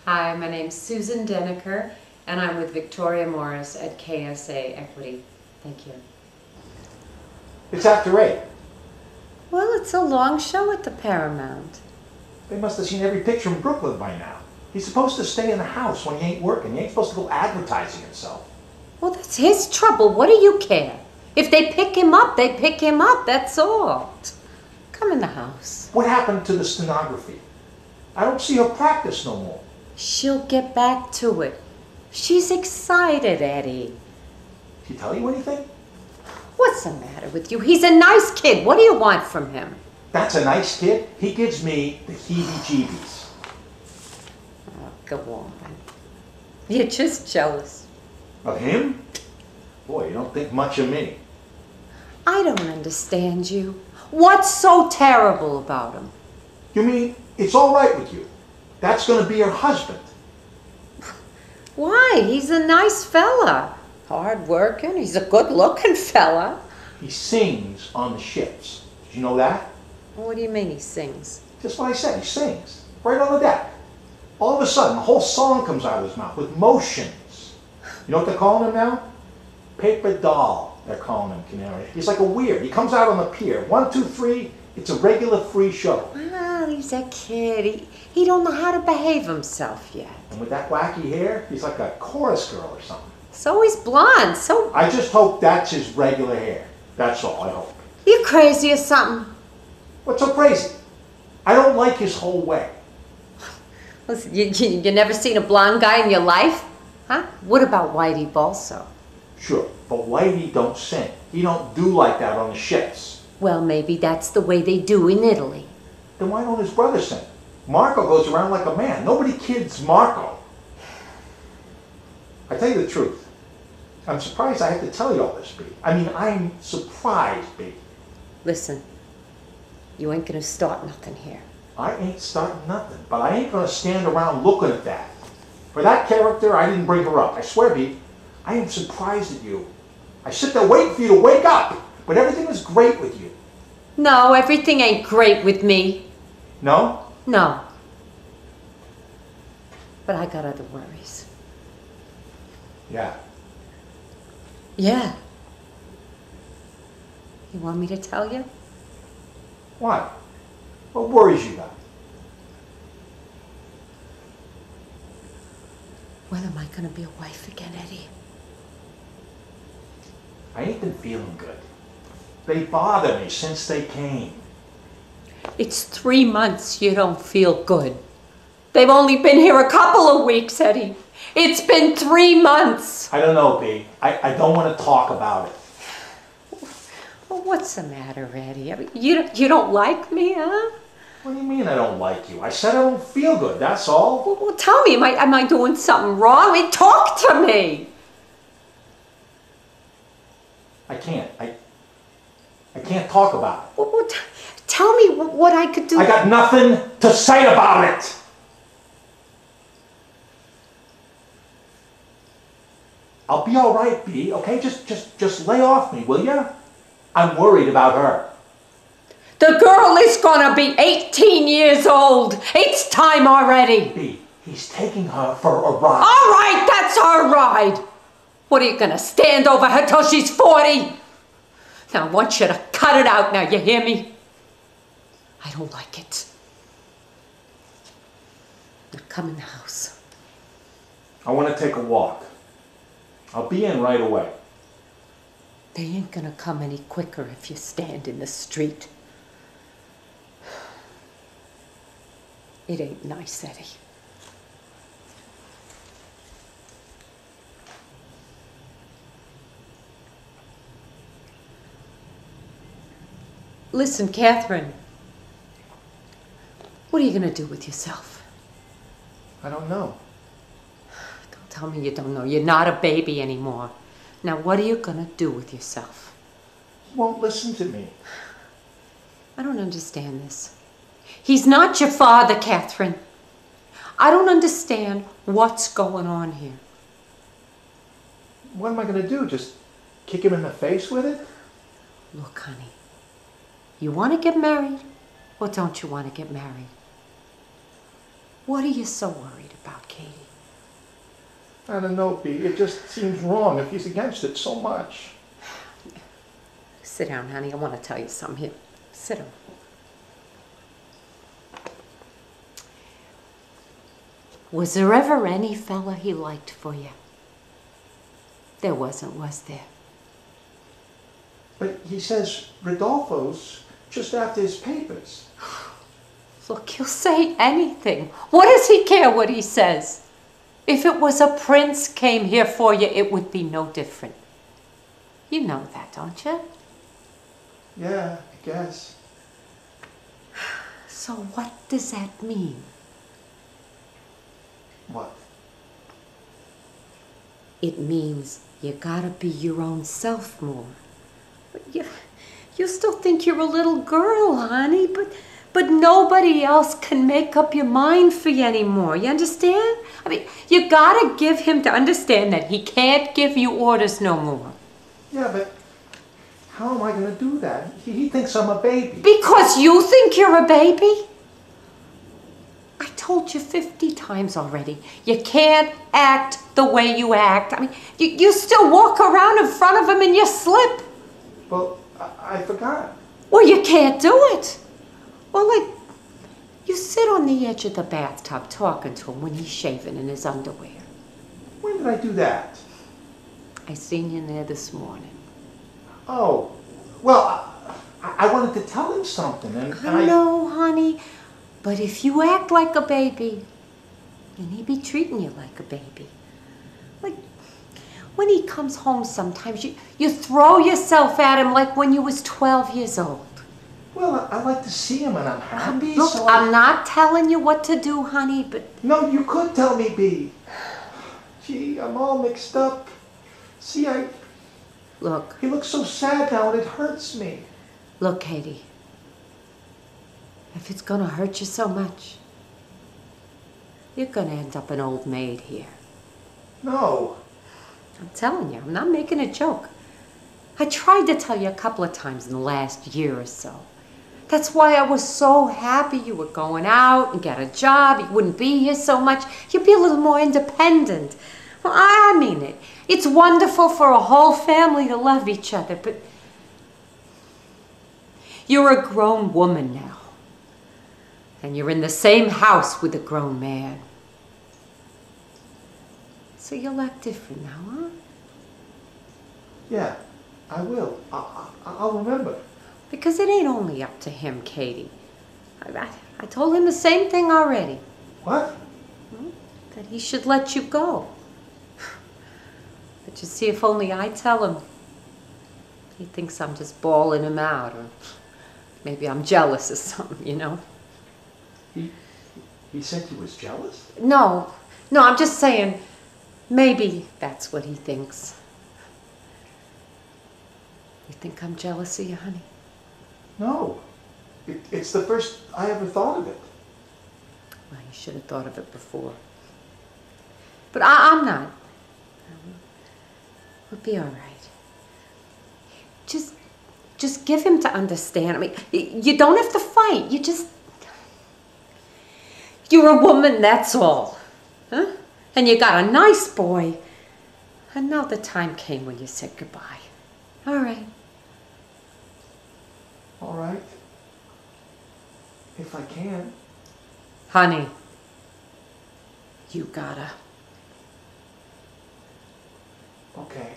Hi, my name's Susan Denaker, and I'm with Victoria Morris at KSA Equity. Thank you. It's after 8. Well, it's a long show at the Paramount. They must have seen every picture in Brooklyn by now. He's supposed to stay in the house when he ain't working. He ain't supposed to go advertising himself. Well, that's his trouble. What do you care? If they pick him up, they pick him up. That's all. Come in the house. What happened to the stenography? I don't see her practice no more. She'll get back to it. She's excited, Eddie. Did he tell you anything? What's the matter with you? He's a nice kid. What do you want from him? That's a nice kid. He gives me the heebie-jeebies. Oh, go on. You're just jealous. Of him? Boy, you don't think much of me. I don't understand you. What's so terrible about him? You mean it's all right with you? That's going to be your husband. Why? He's a nice fella. Hard working. He's a good looking fella. He sings on the ships. Did you know that? What do you mean he sings? Just what I said. He sings. Right on the deck. All of a sudden, a whole song comes out of his mouth with motions. You know what they're calling him now? Paper doll, they're calling him, Canary. He's like a weird. He comes out on the pier. 1, 2, 3. It's a regular free show. Well, he's a kid. He don't know how to behave himself yet. And with that wacky hair, he's like a chorus girl or something. So he's blonde, so... I just hope that's his regular hair. That's all, I hope. You crazy or something? What's so crazy? I don't like his whole way. Listen, you never seen a blonde guy in your life? Huh? What about Whitey Balso? Sure, but Whitey don't sing. He don't do like that on the ships. Well, maybe that's the way they do in Italy. Then why don't his brother sing? Marco goes around like a man. Nobody kids Marco. I tell you the truth. I'm surprised I have to tell you all this, B. I mean, I'm surprised, B. Listen, you ain't gonna start nothing here. I ain't starting nothing, but I ain't gonna stand around looking at that. For that character, I didn't bring her up. I swear, B, I am surprised at you. I sit there waiting for you to wake up, but everything is great with you. No, everything ain't great with me. No? No. But I got other worries. Yeah. Yeah. You want me to tell you? Why? What worries you got? When am I gonna be a wife again, Eddie? I ain't been feeling good. They bother me since they came. It's 3 months you don't feel good. They've only been here a couple of weeks, Eddie. It's been 3 months. I don't know, B. I don't want to talk about it. Well, what's the matter, Eddie? I mean, you don't like me, huh? What do you mean I don't like you? I said I don't feel good, that's all. Well, tell me, am I doing something wrong? I mean, talk to me. I can't. I can't talk about it. Well, tell me what I could do. I got nothing to say about it. I'll be all right, B, okay? Just lay off me, will ya? I'm worried about her. The girl is gonna be 18 years old. It's time already. B, he's taking her for a ride. All right, that's her ride. What, are you gonna stand over her till she's 40? Now, I want you to cut it out now, you hear me? I don't like it. Now, come in the house. I want to take a walk. I'll be in right away. They ain't gonna come any quicker if you stand in the street. It ain't nice, Eddie. Listen, Catherine. What are you gonna do with yourself? I don't know. Don't tell me you don't know. You're not a baby anymore. Now, what are you gonna do with yourself? He won't listen to me. I don't understand this. He's not your father, Catherine. I don't understand what's going on here. What am I going to do? Just kick him in the face with it? Look, honey, you want to get married or don't you want to get married? What are you so worried about? about, Katie? I don't know, B. It just seems wrong if he's against it so much. Sit down, honey. I want to tell you something. Here, sit down. Was there ever any fella he liked for you? There wasn't, was there? But he says Rodolfo's just after his papers. Look, he'll say anything. What does he care what he says? If it was a prince came here for you, it would be no different. You know that, don't you? Yeah, I guess. So what does that mean? What? It means you gotta be your own self more. You still think you're a little girl, honey, but nobody else can make up your mind for you anymore. You understand? I mean, you gotta give him to understand that he can't give you orders no more. Yeah, but how am I going to do that? He thinks I'm a baby. Because you think you're a baby? I told you 50 times already. You can't act the way you act. I mean, you still walk around in front of him in your slip. Well, I forgot. Well, you can't do it. Well, like, you sit on the edge of the bathtub talking to him when he's shaving in his underwear. When did I do that? I seen you in there this morning. Oh, well, I wanted to tell him something. And I know, honey. But if you act like a baby, then he be treating you like a baby. Like, when he comes home sometimes, you throw yourself at him like when you was 12 years old. Well, I like to see him and I'm happy. Look, so I'm not telling you what to do, honey, but... No, you could tell me, B. Gee, I'm all mixed up. See, Look. He looks so sad now and it hurts me. Look, Katie. If it's gonna hurt you so much, you're gonna end up an old maid here. No. I'm telling you, I'm not making a joke. I tried to tell you a couple of times in the last year or so. That's why I was so happy you were going out and get a job. You wouldn't be here so much. You'd be a little more independent. Well, I mean it. It's wonderful for a whole family to love each other, but you're a grown woman now. And you're in the same house with a grown man. So you'll act different now, huh? Yeah, I will. I'll remember. Because it ain't only up to him, Katie. I told him the same thing already. What? That he should let you go. But you see, if only I tell him, he thinks I'm just bawling him out, or maybe I'm jealous or something, you know? He said he was jealous? No, I'm just saying, maybe that's what he thinks. You think I'm jealous of you, honey? No. It's the first I ever thought of it. Well, you should have thought of it before. But I'm not. We'll be all right. Just give him to understand. I mean, you don't have to fight. You're a woman, that's all. Huh? And you got a nice boy. And now the time came when you said goodbye. All right. All right. If I can. Honey, you gotta. Okay.